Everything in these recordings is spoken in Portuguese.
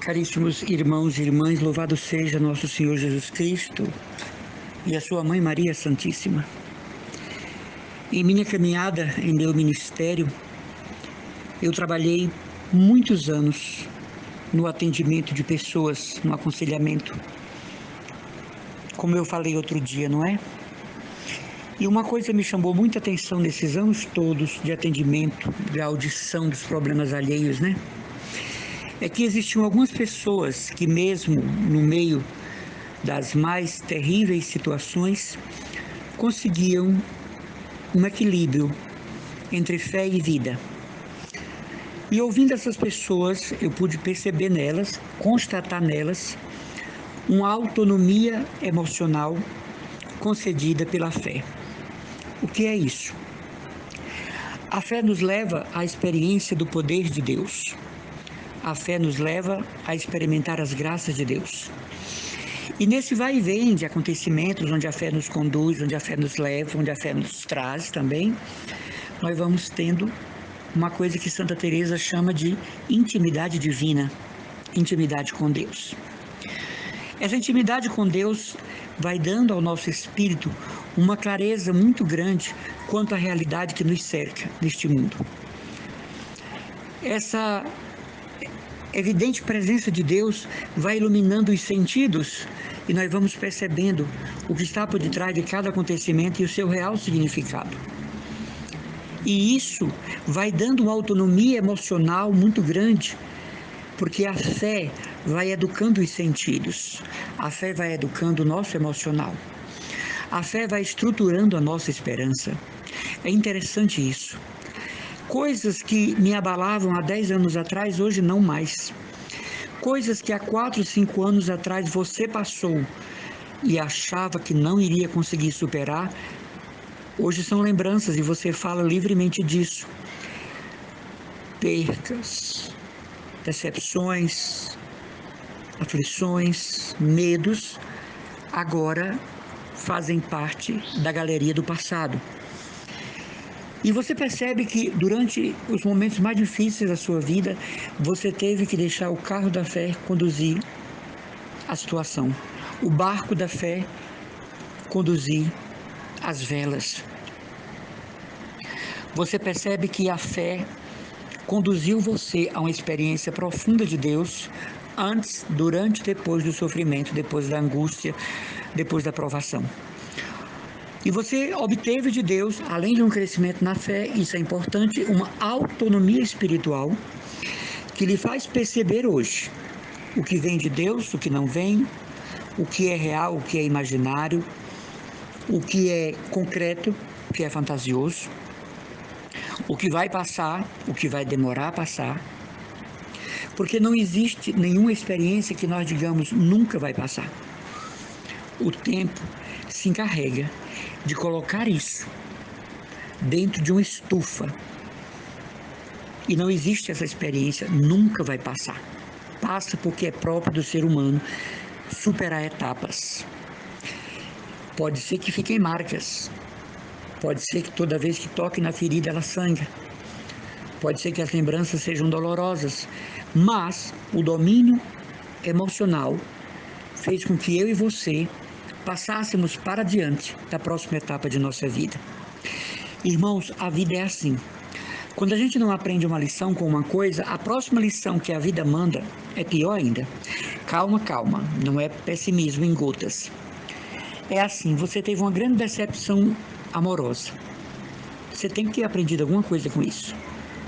Caríssimos irmãos e irmãs, louvado seja nosso Senhor Jesus Cristo e a sua Mãe Maria Santíssima. Em minha caminhada, em meu ministério, eu trabalhei muitos anos no atendimento de pessoas, no aconselhamento, como eu falei outro dia, não é? E uma coisa me chamou muita atenção nesses anos todos de atendimento, de audição dos problemas alheios, né? É que existiam algumas pessoas que mesmo no meio das mais terríveis situações, conseguiam um equilíbrio entre fé e vida. E ouvindo essas pessoas, eu pude perceber nelas, constatar nelas, uma autonomia emocional concedida pela fé. O que é isso? A fé nos leva à experiência do poder de Deus. A fé nos leva a experimentar as graças de Deus. E nesse vai e vem de acontecimentos, onde a fé nos conduz, onde a fé nos leva, onde a fé nos traz também, nós vamos tendo uma coisa que Santa Teresa chama de intimidade divina, intimidade com Deus. Essa intimidade com Deus vai dando ao nosso espírito uma clareza muito grande quanto à realidade que nos cerca neste mundo. Essa evidente presença de Deus vai iluminando os sentidos e nós vamos percebendo o que está por detrás de cada acontecimento e o seu real significado. E isso vai dando uma autonomia emocional muito grande, porque a fé vai educando os sentidos, a fé vai educando o nosso emocional, a fé vai estruturando a nossa esperança. É interessante isso. Coisas que me abalavam há 10 anos atrás, hoje não mais. Coisas que há 4, 5 anos atrás você passou e achava que não iria conseguir superar, hoje são lembranças e você fala livremente disso. Percas, decepções, aflições, medos, agora fazem parte da galeria do passado. E você percebe que durante os momentos mais difíceis da sua vida, você teve que deixar o carro da fé conduzir a situação, o barco da fé conduzir as velas. Você percebe que a fé conduziu você a uma experiência profunda de Deus antes, durante e depois do sofrimento, depois da angústia, depois da provação. E você obteve de Deus, além de um crescimento na fé, isso é importante, uma autonomia espiritual que lhe faz perceber hoje o que vem de Deus, o que não vem, o que é real, o que é imaginário, o que é concreto, o que é fantasioso, o que vai passar, o que vai demorar a passar, porque não existe nenhuma experiência que nós digamos nunca vai passar. O tempo se encarrega de colocar isso dentro de uma estufa. E não existe essa experiência, nunca vai passar. Passa porque é próprio do ser humano superar etapas. Pode ser que fiquem marcas. Pode ser que toda vez que toque na ferida ela sangra. Pode ser que as lembranças sejam dolorosas. Mas o domínio emocional fez com que eu e você passássemos para diante da próxima etapa de nossa vida. Irmãos, a vida é assim. Quando a gente não aprende uma lição com uma coisa, a próxima lição que a vida manda é pior ainda. Calma, calma, não é pessimismo em gotas. É assim, você teve uma grande decepção amorosa. Você tem que ter aprendido alguma coisa com isso,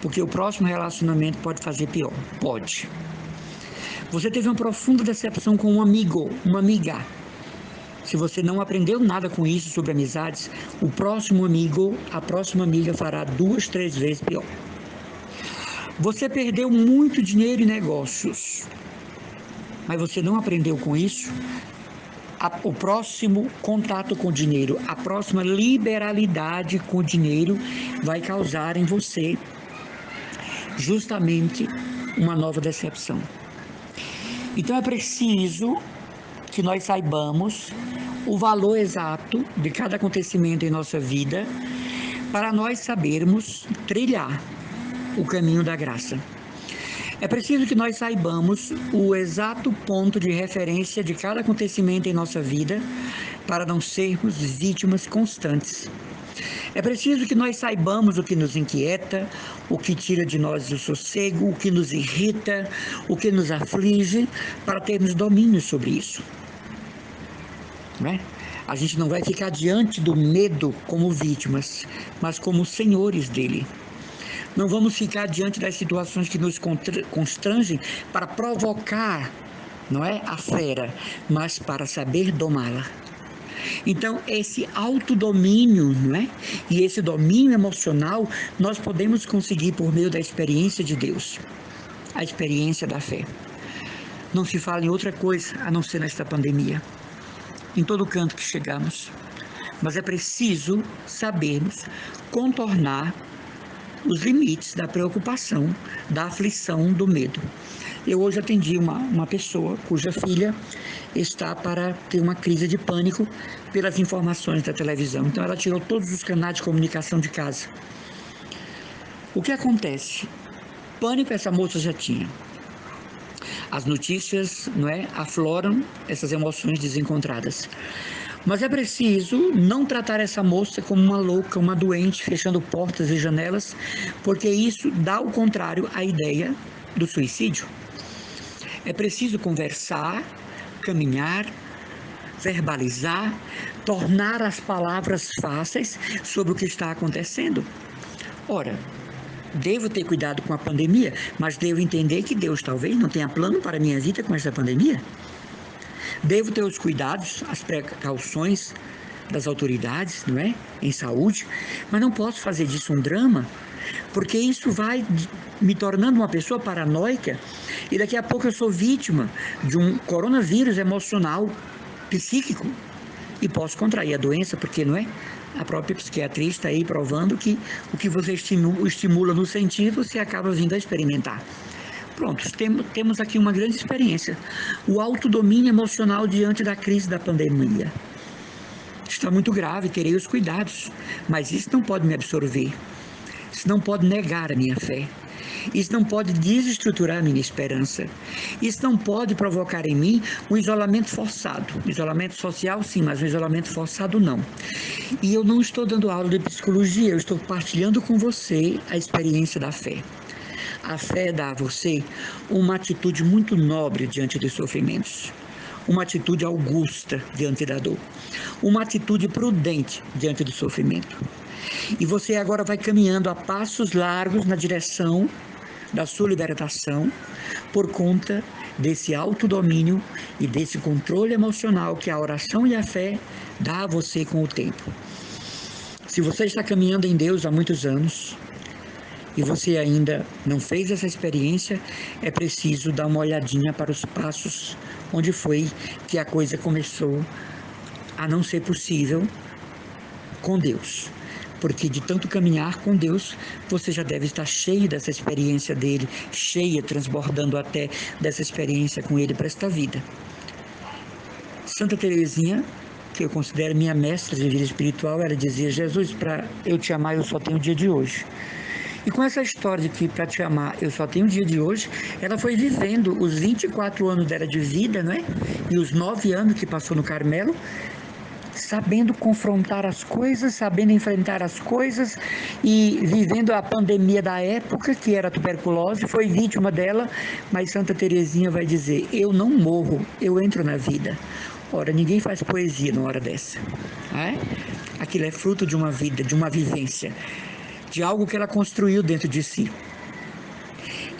porque o próximo relacionamento pode fazer pior. Pode. Você teve uma profunda decepção com um amigo, uma amiga. Se você não aprendeu nada com isso sobre amizades, o próximo amigo, a próxima amiga fará 2, 3 vezes pior. Você perdeu muito dinheiro em negócios, mas você não aprendeu com isso. O próximo contato com o dinheiro, a próxima liberalidade com o dinheiro vai causar em você justamente uma nova decepção. Então é preciso que nós saibamos o valor exato de cada acontecimento em nossa vida para nós sabermos trilhar o caminho da graça. É preciso que nós saibamos o exato ponto de referência de cada acontecimento em nossa vida para não sermos vítimas constantes. É preciso que nós saibamos o que nos inquieta, o que tira de nós o sossego, o que nos irrita, o que nos aflige, para termos domínio sobre isso. Não é? A gente não vai ficar diante do medo como vítimas, mas como senhores dele. Não vamos ficar diante das situações que nos constrangem para provocar, não é, a fera, mas para saber domá-la. Então, esse autodomínio, não é? E esse domínio emocional nós podemos conseguir por meio da experiência de Deus, a experiência da fé. Não se fala em outra coisa a não ser nesta pandemia, em todo canto que chegamos. Mas é preciso sabermos contornar os limites da preocupação, da aflição, do medo. Eu hoje atendi uma pessoa cuja filha está para ter uma crise de pânico pelas informações da televisão. Então ela tirou todos os canais de comunicação de casa. O que acontece? Pânico essa moça já tinha. As notícias, não é, afloram essas emoções desencontradas. Mas é preciso não tratar essa moça como uma louca, uma doente, fechando portas e janelas, porque isso dá ao contrário a ideia do suicídio. É preciso conversar, caminhar, verbalizar, tornar as palavras fáceis sobre o que está acontecendo. Ora, devo ter cuidado com a pandemia, mas devo entender que Deus talvez não tenha plano para a minha vida com essa pandemia. Devo ter os cuidados, as precauções das autoridades, não é? Em saúde, mas não posso fazer disso um drama, porque isso vai me tornando uma pessoa paranoica e daqui a pouco eu sou vítima de um coronavírus emocional, psíquico, e posso contrair a doença, porque não é? A própria psiquiatria está aí provando que o que você estimula no sentir, você acaba vindo a experimentar. Pronto, temos aqui uma grande experiência. O autodomínio emocional diante da crise da pandemia. Está muito grave, terei os cuidados, mas isso não pode me absorver. Isso não pode negar a minha fé. Isso não pode desestruturar a minha esperança. Isso não pode provocar em mim um isolamento forçado. Isolamento social, sim, mas um isolamento forçado, não. E eu não estou dando aula de psicologia, eu estou partilhando com você a experiência da fé. A fé dá a você uma atitude muito nobre diante dos sofrimentos, uma atitude augusta diante da dor, uma atitude prudente diante do sofrimento. E você agora vai caminhando a passos largos na direção da sua libertação por conta desse autodomínio e desse controle emocional que a oração e a fé dá a você com o tempo. Se você está caminhando em Deus há muitos anos, e você ainda não fez essa experiência, é preciso dar uma olhadinha para os passos onde foi que a coisa começou a não ser possível com Deus. Porque de tanto caminhar com Deus, você já deve estar cheio dessa experiência dele, cheia, transbordando até dessa experiência com ele para esta vida. Santa Teresinha, que eu considero minha mestra de vida espiritual, ela dizia: Jesus, para eu te amar, eu só tenho o dia de hoje. E com essa história de que para te amar eu só tenho o dia de hoje, ela foi vivendo os 24 anos dela de vida, né? E os 9 anos que passou no Carmelo, sabendo confrontar as coisas, sabendo enfrentar as coisas e vivendo a pandemia da época, que era a tuberculose, foi vítima dela, mas Santa Teresinha vai dizer: eu não morro, eu entro na vida. Ora, ninguém faz poesia numa hora dessa, não é? Aquilo é fruto de uma vida, de uma vivência, de algo que ela construiu dentro de si.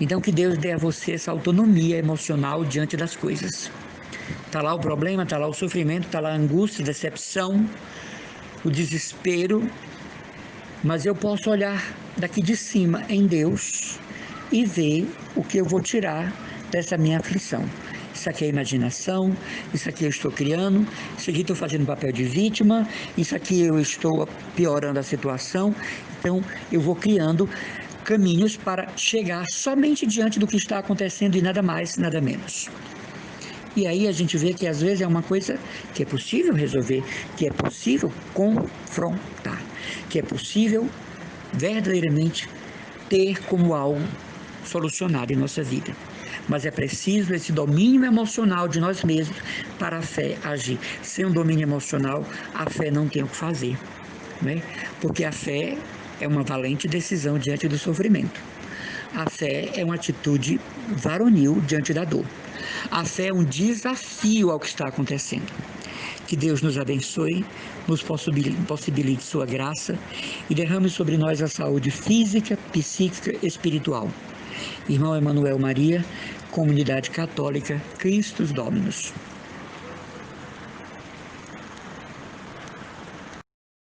Então que Deus dê a você essa autonomia emocional diante das coisas. Está lá o problema, está lá o sofrimento, está lá a angústia, a decepção, o desespero, mas eu posso olhar daqui de cima em Deus e ver o que eu vou tirar dessa minha aflição. Isso aqui é imaginação, isso aqui eu estou criando, isso aqui estou fazendo papel de vítima, isso aqui eu estou piorando a situação. Então eu vou criando caminhos para chegar somente diante do que está acontecendo e nada mais, nada menos. E aí a gente vê que às vezes é uma coisa que é possível resolver, que é possível confrontar, que é possível verdadeiramente ter como algo solucionada em nossa vida. Mas é preciso esse domínio emocional de nós mesmos para a fé agir. Sem um domínio emocional, a fé não tem o que fazer, né? Porque a fé é uma valente decisão diante do sofrimento. A fé é uma atitude varonil diante da dor. A fé é um desafio ao que está acontecendo. Que Deus nos abençoe, nos possibilite sua graça e derrame sobre nós a saúde física, psíquica e espiritual. Irmão Emanuel Maria, Comunidade Católica Christus Dominus.